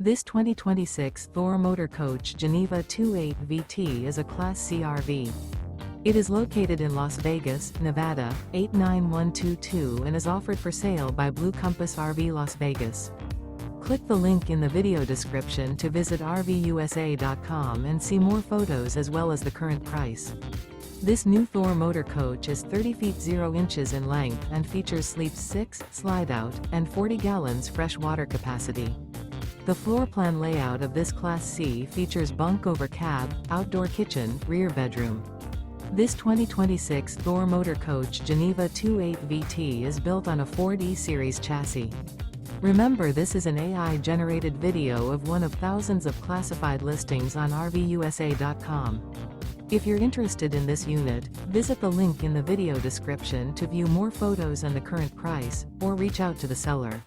This 2026 Thor Motor Coach Geneva 28 VT is a Class C RV. It is located in Las Vegas, Nevada, 89122 and is offered for sale by Blue Compass RV Las Vegas. Click the link in the video description to visit RVUSA.com and see more photos as well as the current price. This new Thor Motor Coach is 30 feet 0 inches in length and features sleeps 6, slide-out, and 40 gallons fresh water capacity. The floor plan layout of this Class C features bunk over cab, outdoor kitchen, rear bedroom. This 2026 Thor Motor Coach Geneva 28 VT is built on a Ford E-Series chassis. Remember, this is an AI-generated video of one of thousands of classified listings on RVUSA.com. If you're interested in this unit, visit the link in the video description to view more photos and the current price, or reach out to the seller.